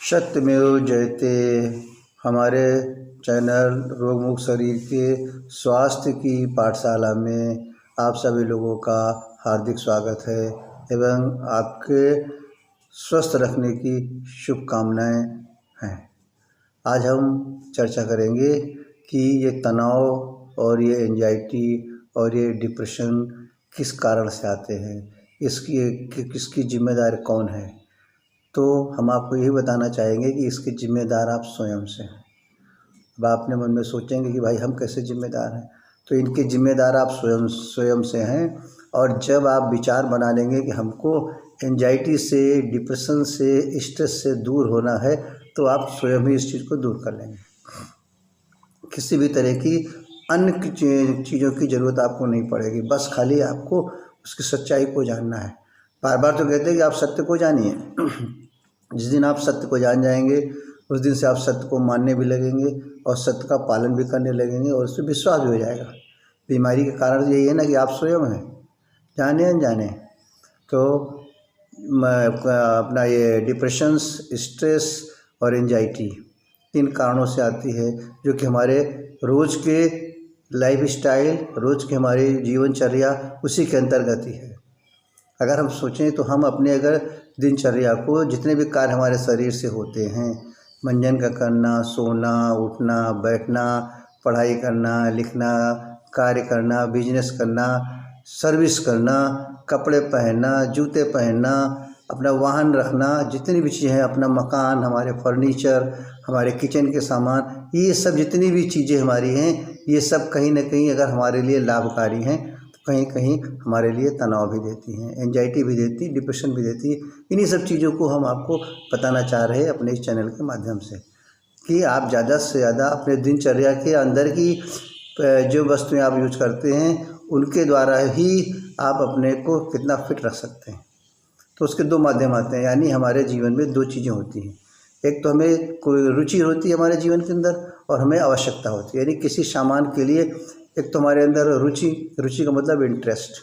सत्यमेव जयते। हमारे चैनल रोगमुक्त शरीर के स्वास्थ्य की पाठशाला में आप सभी लोगों का हार्दिक स्वागत है एवं आपके स्वस्थ रखने की शुभकामनाएं हैं। आज हम चर्चा करेंगे कि ये तनाव और ये एंजाइटी और ये डिप्रेशन किस कारण से आते हैं, किसकी जिम्मेदार कौन है। तो हम आपको यही बताना चाहेंगे कि इसके जिम्मेदार आप स्वयं से हैं। अब आप अपने मन में सोचेंगे कि भाई हम कैसे जिम्मेदार हैं, तो इनके जिम्मेदार आप स्वयं से हैं। और जब आप विचार बना लेंगे कि हमको एंजाइटी से, डिप्रेशन से, स्ट्रेस से दूर होना है, तो आप स्वयं ही इस चीज़ को दूर कर लेंगे। किसी भी तरह की अन्य चीज़ों की ज़रूरत आपको नहीं पड़ेगी, बस खाली आपको उसकी सच्चाई को जानना है। बार बार तो कहते हैं कि आप सत्य को जानिए। जिस दिन आप सत्य को जान जाएंगे उस दिन से आप सत्य को मानने भी लगेंगे और सत्य का पालन भी करने लगेंगे और उससे विश्वास भी हो जाएगा। बीमारी का कारण यही है ना कि आप स्वयं हैं, जाने अनजाने। तो अपना ये डिप्रेशंस, स्ट्रेस और एंजाइटी इन कारणों से आती है, जो कि हमारे रोज़ के लाइफस्टाइल, रोज़ के हमारी जीवनचर्या उसी के अंतर्गत ही है। अगर हम सोचें तो हम अपने अगर दिनचर्या को, जितने भी कार्य हमारे शरीर से होते हैं, मंजन का करना, सोना, उठना, बैठना, पढ़ाई करना, लिखना, कार्य करना, बिजनेस करना, सर्विस करना, कपड़े पहनना, जूते पहनना, अपना वाहन रखना, जितनी भी चीज़ें हैं, अपना मकान, हमारे फर्नीचर, हमारे किचन के सामान, ये सब जितनी भी चीज़ें हमारी हैं, ये सब कहीं ना कहीं अगर हमारे लिए लाभकारी हैं तो कहीं कहीं हमारे लिए तनाव भी देती हैं, एंजाइटी भी देती, डिप्रेशन भी देती। इन्हीं सब चीज़ों को हम आपको बताना चाह रहे हैं अपने इस चैनल के माध्यम से, कि आप ज़्यादा से ज़्यादा अपने दिनचर्या के अंदर की जो वस्तुएं आप यूज करते हैं उनके द्वारा ही आप अपने को कितना फिट रख सकते हैं। तो उसके दो माध्यम आते हैं, यानी हमारे जीवन में दो चीज़ें होती हैं। एक तो हमें कोई रुचि होती है हमारे जीवन के अंदर, और हमें आवश्यकता होती है, यानी किसी सामान के लिए एक तो हमारे अंदर रुचि का मतलब इंटरेस्ट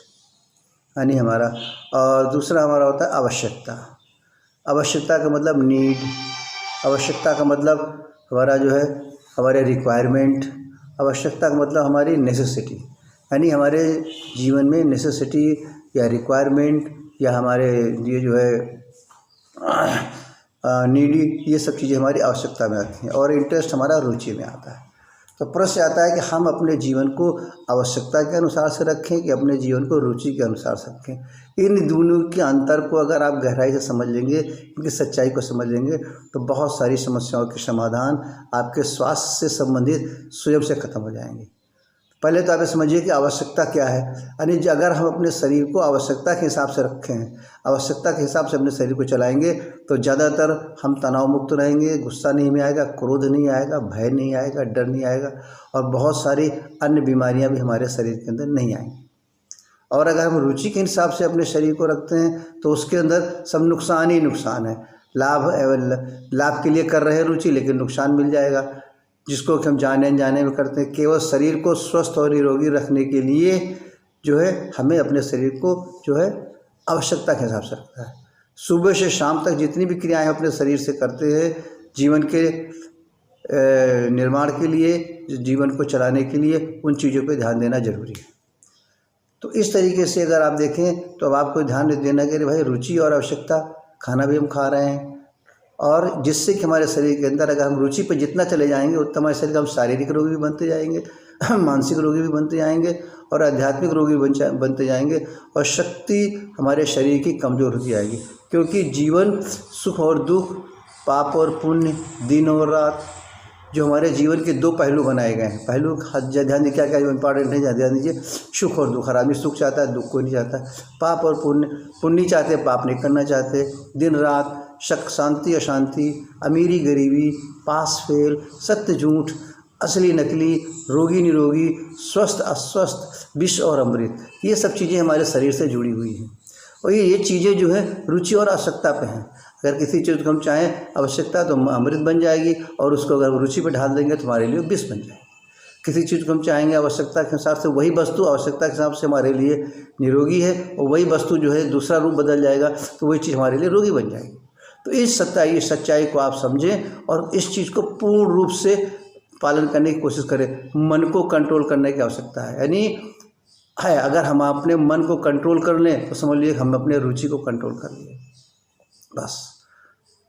यानी हमारा, और दूसरा हमारा होता है आवश्यकता। आवश्यकता का मतलब नीड, आवश्यकता का मतलब हमारा जो है हमारे रिक्वायरमेंट, आवश्यकता का मतलब हमारी नेसेसिटी, यानी हमारे जीवन में नेसेसिटी या रिक्वायरमेंट या हमारे ये जो है नीडी, ये सब चीज़ें हमारी आवश्यकता में आती हैं, और इंटरेस्ट हमारा रुचि में आता है। तो प्रश्न आता है कि हम अपने जीवन को आवश्यकता के अनुसार से रखें कि अपने जीवन को रुचि के अनुसार से रखें। इन दोनों के अंतर को अगर आप गहराई से समझ लेंगे, इनकी सच्चाई को समझ लेंगे, तो बहुत सारी समस्याओं के समाधान आपके स्वास्थ्य से संबंधित स्वयं से खत्म हो जाएंगे। पहले तो आप ये समझिए कि आवश्यकता क्या है। यानी अगर हम अपने शरीर को आवश्यकता के हिसाब से रखें हैं, आवश्यकता के हिसाब से अपने शरीर को चलाएंगे, तो ज़्यादातर हम तनाव मुक्त रहेंगे, गुस्सा नहीं में आएगा, क्रोध नहीं आएगा, भय नहीं आएगा, डर नहीं आएगा, और बहुत सारी अन्य बीमारियां भी हमारे शरीर के अंदर नहीं आएंगी। और अगर हम रुचि के हिसाब से अपने शरीर को रखते हैं तो उसके अंदर सब नुकसान ही नुकसान है। लाभ के लिए कर रहे हैं रुचि, लेकिन नुकसान मिल जाएगा, जिसको कि हम जाने अनजाने में करते हैं। केवल शरीर को स्वस्थ और निरोगी रखने के लिए जो है हमें अपने शरीर को जो है आवश्यकता के हिसाब से रखना है। सुबह से शाम तक जितनी भी क्रियाएं अपने शरीर से करते हैं, जीवन के निर्माण के लिए, जीवन को चलाने के लिए, उन चीज़ों पे ध्यान देना जरूरी है। तो इस तरीके से अगर आप देखें तो अब आपको ध्यान देना कि भाई रुचि और आवश्यकता, खाना भी हम खा रहे हैं, और जिससे कि हमारे शरीर के अंदर अगर हम रुचि पर जितना चले जाएंगे उतना हमारे शरीर, हम शारीरिक रोगी भी बनते जाएंगे, मानसिक रोगी भी बनते जाएंगे, और आध्यात्मिक रोगी बनते जाएंगे, और शक्ति हमारे शरीर की कमज़ोर होती जाएगी। क्योंकि जीवन सुख और दुख, पाप और पुण्य, दिन और रात, जो हमारे जीवन के दो पहलू बनाए गए हैं। पहलू ध्यान दीजिए, क्या क्या इंपॉर्टेंट है, ध्यान दीजिए। सुख और दुख, हर आदमी सुख चाहता है, दुख को नहीं चाहता। पाप और पुण्य, पुण्य चाहते, पाप नहीं करना चाहते। दिन रात, शक शांति अशांति, अमीरी गरीबी, पास फेल, सत्य झूठ, असली नकली, रोगी निरोगी, स्वस्थ अस्वस्थ, विष और अमृत, ये सब चीज़ें हमारे शरीर से जुड़ी हुई हैं। और ये चीज़ें जो है रुचि और आवश्यकता पे हैं। अगर किसी चीज़ को हम चाहें आवश्यकता तो अमृत बन जाएगी, और उसको अगर रुचि पे ढाल देंगे तो हमारे लिए विष बन जाएगी। किसी चीज़ को हम चाहेंगे आवश्यकता के हिसाब से, वही वस्तु आवश्यकता के हिसाब से हमारे लिए निरोगी है, और वही वस्तु जो है दूसरा रूप बदल जाएगा तो वही चीज़ हमारे लिए रोगी बन जाएगी। तो इस सच्चाई को आप समझें और इस चीज़ को पूर्ण रूप से पालन करने की कोशिश करें। मन को कंट्रोल करने की आवश्यकता है, यानी है अगर हम अपने मन को कंट्रोल कर लें तो समझ लीजिए हम अपने रुचि को कंट्रोल कर लिए। बस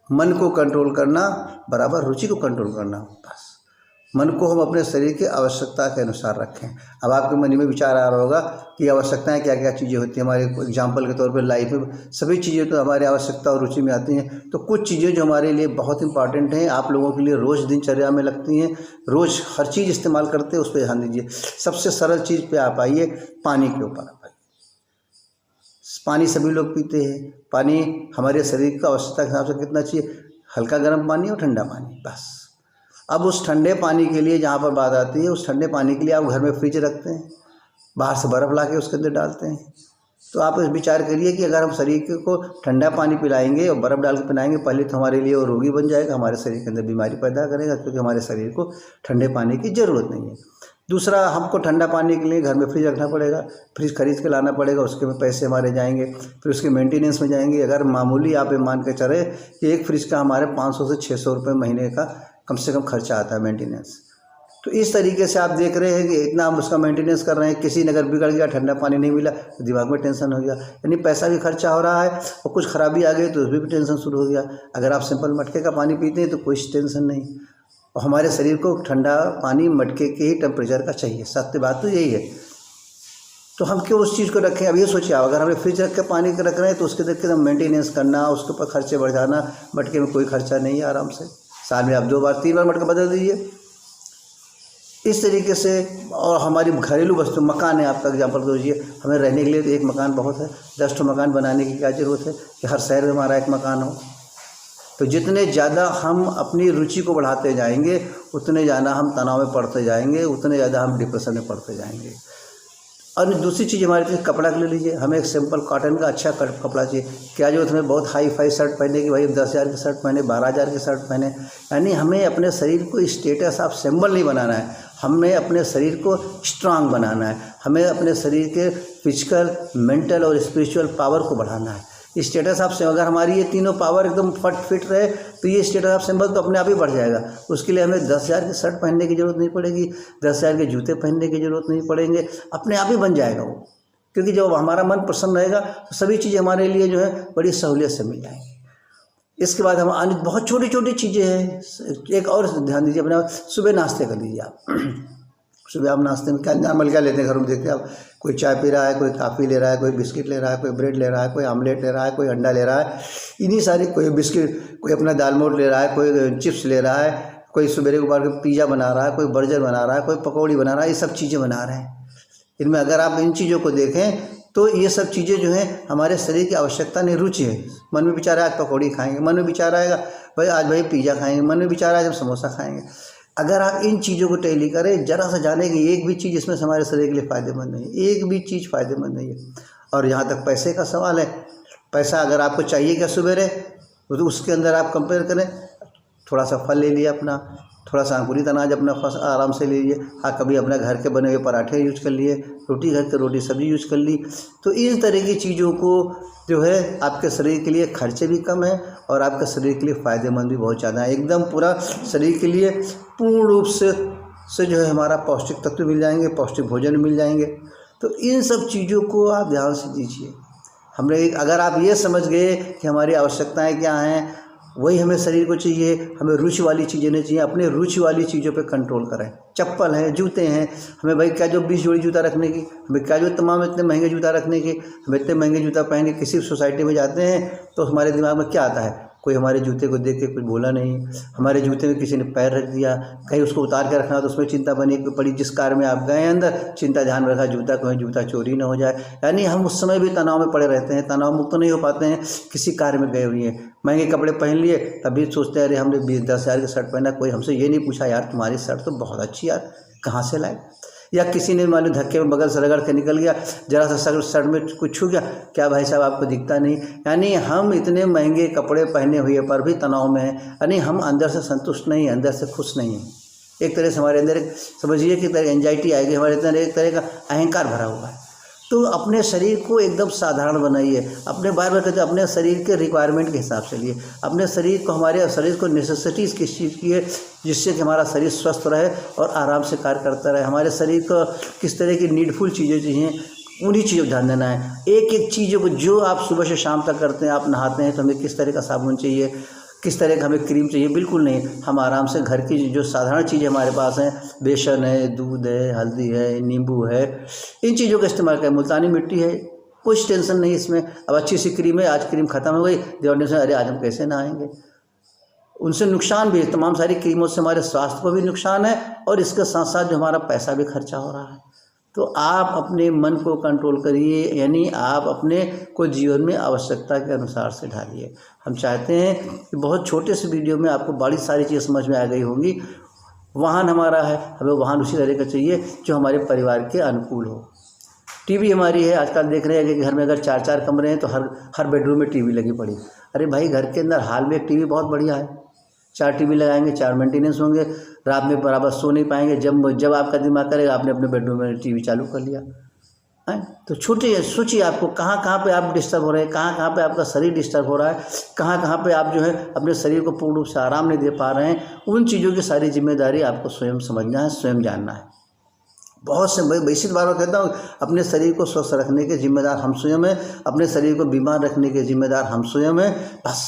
मन को कंट्रोल करना बराबर रुचि को कंट्रोल करना। बस मन को हम अपने शरीर की आवश्यकता के अनुसार रखें। अब आपके मन में विचार आ रहा होगा कि आवश्यकताएं क्या क्या चीज़ें होती हैं हमारे, एग्जाम्पल के तौर पर लाइफ में सभी चीज़ें तो हमारी आवश्यकता और रुचि में आती हैं। तो कुछ चीज़ें जो हमारे लिए बहुत इंपॉर्टेंट हैं, आप लोगों के लिए रोज़ दिनचर्या में लगती हैं, रोज़ हर चीज़ इस्तेमाल करते हैं, उस पर ध्यान दीजिए। सबसे सरल चीज़ पे आप आइए, पानी के ऊपर आप आइए। पानी सभी लोग पीते हैं। पानी हमारे शरीर की आवश्यकता के हिसाब से कितना चाहिए, हल्का गर्म पानी और ठंडा पानी, बस। अब उस ठंडे पानी के लिए जहाँ पर बात आती है, उस ठंडे पानी के लिए आप घर में फ्रिज रखते हैं, बाहर से बर्फ़ ला के उसके अंदर डालते हैं। तो आप इस विचार करिए कि अगर हम शरीर को ठंडा पानी पिलाएंगे और बर्फ़ डाल के पिलाएंगे, पहले तो हमारे लिए वो रोगी बन जाएगा, हमारे शरीर के अंदर बीमारी पैदा करेगा, क्योंकि हमारे शरीर को ठंडे पानी की ज़रूरत नहीं है। दूसरा, हमको ठंडा पानी के लिए घर में फ्रिज रखना पड़ेगा, फ्रिज खरीद के लाना पड़ेगा, उसके में पैसे हमारे जाएंगे, फिर उसके मेंटेनेंस में जाएंगे। अगर मामूली आप मान के चले कि एक फ्रिज का हमारे 500 से 600 रुपये महीने का कम से कम खर्चा आता है मेंटेनेंस। तो इस तरीके से आप देख रहे हैं कि इतना हम उसका मेंटेनेंस कर रहे हैं। किसी ने अगर बिगड़ गया, ठंडा पानी नहीं मिला तो दिमाग में टेंशन हो गया, यानी पैसा भी खर्चा हो रहा है और कुछ खराबी आ गई तो उसमें भी टेंशन शुरू हो गया। अगर आप सिंपल मटके का पानी पीते हैं तो कोई टेंशन नहीं। और हमारे शरीर को ठंडा पानी मटके के ही टेम्परेचर का चाहिए, सत्य बात तो यही है। तो हम क्यों उस चीज़ को रखें। अब ये सोचिए, अगर हमें फ्रिज रख के पानी के रख रहे हैं तो उसके देख के हम मेंटेनेंस करना, उसके ऊपर खर्चे बढ़ जाना। मटके में कोई खर्चा नहीं है, आराम से साल में आप 2 बार 3 बार मटका बदल दीजिए। इस तरीके से। और हमारी घरेलू वस्तु, मकान है आपका एग्जाम्पल दीजिए, हमें रहने के लिए तो एक मकान बहुत है, 10 मकान बनाने की क्या ज़रूरत है कि हर शहर में हमारा एक मकान हो। तो जितने ज़्यादा हम अपनी रुचि को बढ़ाते जाएंगे, उतने ज़्यादा हम तनाव में पड़ते जाएंगे, उतने ज़्यादा हम डिप्रेशन में पड़ते जाएंगे। और दूसरी चीज़ हमारे लिए कपड़ा ले लीजिए, हमें एक सिंपल कॉटन का अच्छा कपड़ा चाहिए। क्या जो हमें बहुत हाई फाई शर्ट पहने कि भाई 10,000 की शर्ट पहने, 12,000 की शर्ट पहने, यानी हमें अपने शरीर को स्टेटस ऑफ सिंबल नहीं बनाना है, हमें अपने शरीर को स्ट्रांग बनाना है, हमें अपने शरीर के फिजिकल, मेंटल और स्पिरिचुअल पावर को बढ़ाना है। स्टेटस ऑफ सिंबल, अगर हमारी ये तीनों पावर एकदम फिट रहे तो ये स्टेटस ऑफ सिंबल तो अपने आप ही बढ़ जाएगा। उसके लिए हमें 10,000 की शर्ट पहनने की ज़रूरत नहीं पड़ेगी, 10,000 के जूते पहनने की ज़रूरत नहीं पड़ेंगे, अपने आप ही बन जाएगा वो। क्योंकि जब हमारा मन प्रसन्न रहेगा तो सभी चीज़ें हमारे लिए जो है बड़ी सहूलियत से मिल जाएंगी। इसके बाद हम अन्य बहुत छोटी छोटी चीज़ें हैं। एक और ध्यान दीजिए, अपने सुबह नाश्ते कर लीजिए आप। सुबह आप नाश्ते में क्या नॉर्मल क्या लेते हैं, घरों में देखते हैं आप, कोई चाय पी रहा है, कोई कॉफ़ी ले रहा है, कोई बिस्किट ले रहा है, कोई ब्रेड ले रहा है, कोई आमलेट ले रहा है, कोई अंडा ले रहा है, इन्हीं सारी, कोई बिस्किट, कोई अपना दाल मोट ले रहा है, कोई चिप्स ले रहा है, कोई सवेरे को बार पिज़्ज़ा बना रहा है, कोई बर्गर बना रहा है, कोई पकौड़ी बना रहा है, ये सब चीज़ें बना रहे हैं। इनमें अगर आप इन चीज़ों को देखें तो ये सब चीज़ें जो हैं हमारे शरीर की आवश्यकता नहीं, रुचि है। मन में विचार है आज पकौड़ी खाएंगे, मन में विचार आएगा भाई आज भाई पिज़्ज़ा खाएंगे, मन में विचार आएगा जब समोसा खाएंगे। अगर आप इन चीज़ों को टैली करें, जरा सा जाने कि एक भी चीज़ इसमें हमारे शरीर के लिए फ़ायदेमंद नहीं है, एक भी चीज़ फ़ायदेमंद नहीं है। और यहाँ तक पैसे का सवाल है, पैसा अगर आपको चाहिए क्या सवेरे, तो उसके अंदर आप कंपेयर करें, थोड़ा सा फल ले लिए अपना, थोड़ा सा अंकुरित अनाज अपना आराम से ले लीजिए। हाँ, कभी अपना घर के बने हुए पराठे यूज कर लिए, रोटी घर के रोटी सब्जी यूज कर ली। तो इस तरह की चीज़ों को जो है आपके शरीर के लिए खर्चे भी कम है और आपके शरीर के लिए फ़ायदेमंद भी बहुत ज़्यादा है। एकदम पूरा शरीर के लिए पूर्ण रूप से जो है हमारा पौष्टिक तत्व मिल जाएंगे, पौष्टिक भोजन मिल जाएंगे। तो इन सब चीज़ों को आप ध्यान से दीजिए। हमने अगर आप ये समझ गए कि हमारी आवश्यकताएं क्या हैं, वही हमें शरीर को चाहिए, हमें रुचि वाली चीज़ें नहीं चाहिए, अपने रुचि वाली चीज़ों पे कंट्रोल करें। चप्पल हैं, जूते हैं, हमें भाई क्या जो 20 जोड़ी जूता रखने की, हमें क्या जो तमाम इतने महंगे जूता रखने की, हमें इतने महंगे जूता पहन के किसी सोसाइटी में जाते हैं तो हमारे दिमाग में क्या आता है, कोई हमारे जूते को देख के कुछ बोला नहीं, हमारे जूते में किसी ने पैर रख दिया, कहीं उसको उतार के रखना तो उसमें चिंता बनी पड़ी, जिस कार में आप गए अंदर चिंता ध्यान रखा जूता कहीं जूता चोरी ना हो जाए। यानी हम उस समय भी तनाव में पड़े रहते हैं, तनाव मुक्त नहीं हो पाते हैं। किसी कार में गए हुए हैं, महंगे कपड़े पहन लिए, तभी सोचते हैं अरे हमने 20-10,000 की शर्ट पहना, कोई हमसे ये नहीं पूछा यार तुम्हारी शर्ट तो बहुत अच्छी यार, कहाँ से लाए। या किसी ने मान लो धक्के में बगल से रगड़ के निकल गया, जरा सा शर्ट में कुछ छू गया, क्या भाई साहब आपको दिखता नहीं। यानी हम इतने महंगे कपड़े पहने हुए पर भी तनाव में हैं, यानी हम अंदर से संतुष्ट नहीं, अंदर से खुश नहीं हैं। एक तरह से हमारे अंदर समझिए कि तरह एंजाइटी आएगी, हमारे अंदर एक तरह का अहंकार भरा हुआ है। तो अपने शरीर को एकदम साधारण बनाइए, अपने बार बार कहते अपने शरीर के रिक्वायरमेंट के हिसाब से लिए, अपने शरीर को, हमारे शरीर को नेसेसिटीज़ किस चीज़ की है जिससे कि हमारा शरीर स्वस्थ रहे और आराम से कार्य करता रहे, हमारे शरीर को किस तरह की नीडफुल चीज़ें चाहिए, उन्हीं चीज़ों पर ध्यान देना है। एक एक चीज़ों को जो आप सुबह से शाम तक करते हैं, आप नहाते हैं तो हमें किस तरह का साबुन चाहिए, किस तरह का हमें क्रीम चाहिए, बिल्कुल नहीं। हम आराम से घर की जो साधारण चीज़ें हमारे पास हैं, बेसन है, दूध है, हल्दी है, नींबू है, इन चीज़ों का इस्तेमाल करें। मुल्तानी मिट्टी है, कुछ टेंशन नहीं इसमें। अब अच्छी सी क्रीम है, आज क्रीम ख़त्म हो गई, दौड़ने से अरे आज हम कैसे नहाएंगे, उनसे नुकसान भी है। तमाम सारी क्रीमों से हमारे स्वास्थ्य को भी नुकसान है और इसके साथ साथ जो हमारा पैसा भी खर्चा हो रहा है। तो आप अपने मन को कंट्रोल करिए, यानी आप अपने को जीवन में आवश्यकता के अनुसार से ढालिए। हम चाहते हैं कि बहुत छोटे से वीडियो में आपको बड़ी सारी चीज़ समझ में आ गई होंगी। वाहन हमारा है, हमें वाहन उसी तरह का चाहिए जो हमारे परिवार के अनुकूल हो। टीवी हमारी है, आजकल देख रहे हैं कि घर में अगर 4-4 कमरे हैं तो हर बेडरूम में टीवी लगी पड़ी। अरे भाई, घर के अंदर हाल में एक टीवी बहुत बढ़िया है, 4 टीवी लगाएंगे, 4 मेंटेनेंस होंगे, रात में बराबर सो नहीं पाएंगे। जब आपका दिमाग करेगा आपने अपने बेडरूम में टीवी चालू कर लिया है। तो छोटे सोचिए आपको कहाँ पे आप डिस्टर्ब हो रहे हैं, कहाँ पे आपका शरीर डिस्टर्ब हो रहा है, कहाँ पे आप जो है अपने शरीर को पूर्ण रूप से आराम नहीं दे पा रहे हैं। उन चीज़ों की सारी जिम्मेदारी आपको स्वयं समझना है, स्वयं जानना है। बहुत से बेसिक बार कहता हूँ, अपने शरीर को स्वस्थ रखने के जिम्मेदार हम स्वयं हैं, अपने शरीर को बीमार रखने के जिम्मेदार हम स्वयं हैं। बस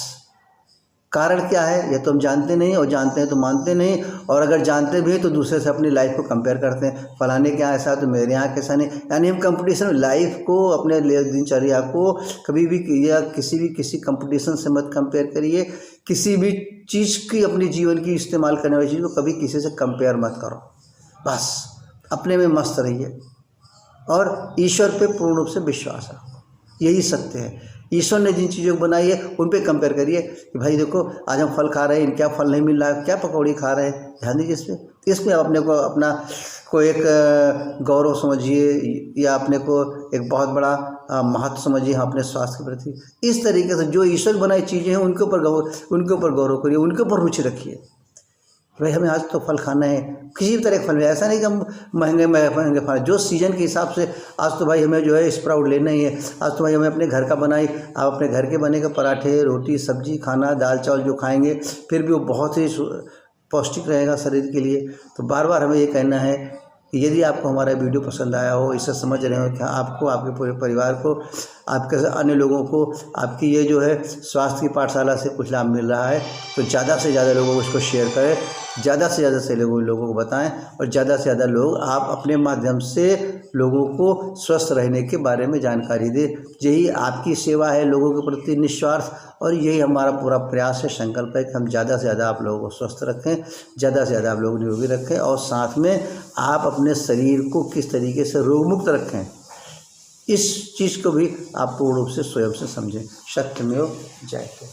कारण क्या है ये तो हम जानते नहीं, और जानते हैं तो मानते नहीं, और अगर जानते भी हैं तो दूसरे से अपनी लाइफ को कंपेयर करते हैं, फलाने के यहाँ ऐसा तो मेरे यहाँ कैसा नहीं। यानी हम कंपटीशन लाइफ को, अपने दिनचर्या को कभी भी या किसी कंपटीशन से मत कंपेयर करिए। किसी भी चीज़ की, अपने जीवन की इस्तेमाल करने वाली चीज़ को कभी किसी से कंपेयर मत करो। बस अपने में मस्त रहिए और ईश्वर पे पूर्ण रूप से विश्वास रखो, यही सत्य है। ईश्वर ने जिन चीज़ों को बनाई है उन पे कंपेयर करिए कि भाई देखो आज हम फल खा रहे हैं, इनका फल नहीं मिल रहा है, क्या पकौड़ी खा रहे हैं, ध्यान दीजिए इसमें आप अपने को को एक गौरव समझिए या अपने को एक बहुत बड़ा महत्व समझिए अपने स्वास्थ्य के प्रति। इस तरीके से जो ईश्वर बनाई चीज़ें हैं उनके ऊपर गौरव करिए, उनके ऊपर रुचि रखिए। भाई हमें आज तो फल खाना है, किसी भी तरह के फल में, ऐसा नहीं कि हम महंगे फल, जो सीजन के हिसाब से। आज तो भाई हमें जो है स्प्राउट लेना ही है, आज तो भाई हमें अपने घर का बनाई, आप अपने घर के बने के पराठे, रोटी, सब्जी खाना, दाल चावल जो खाएंगे फिर भी वो बहुत ही पौष्टिक रहेगा शरीर के लिए। तो बार बार हमें ये कहना है कि यदि आपको हमारा वीडियो पसंद आया हो, इसे समझ रहे हो कि आपको, आपके पूरे परिवार को, आपके अन्य लोगों को आपकी ये जो है स्वास्थ्य की पाठशाला से कुछ लाभ मिल रहा है, तो ज़्यादा से ज़्यादा लोगों को इसको शेयर करें, ज़्यादा से ज़्यादा से लोगों को बताएं, और ज़्यादा से ज़्यादा लोग आप अपने माध्यम से लोगों को स्वस्थ रहने के बारे में जानकारी दें। यही आपकी सेवा है लोगों के प्रति निस्वार्थ, और यही हमारा पूरा प्रयास है, संकल्प है कि हम ज़्यादा से ज़्यादा आप लोगों को स्वस्थ रखें, ज़्यादा से ज़्यादा आप लोग निरोगी रखें, और साथ में आप अपने शरीर को किस तरीके से रोगमुक्त रखें, इस चीज़ को भी आप पूर्ण रूप से स्वयं से समझें। सत्यमेव जयते।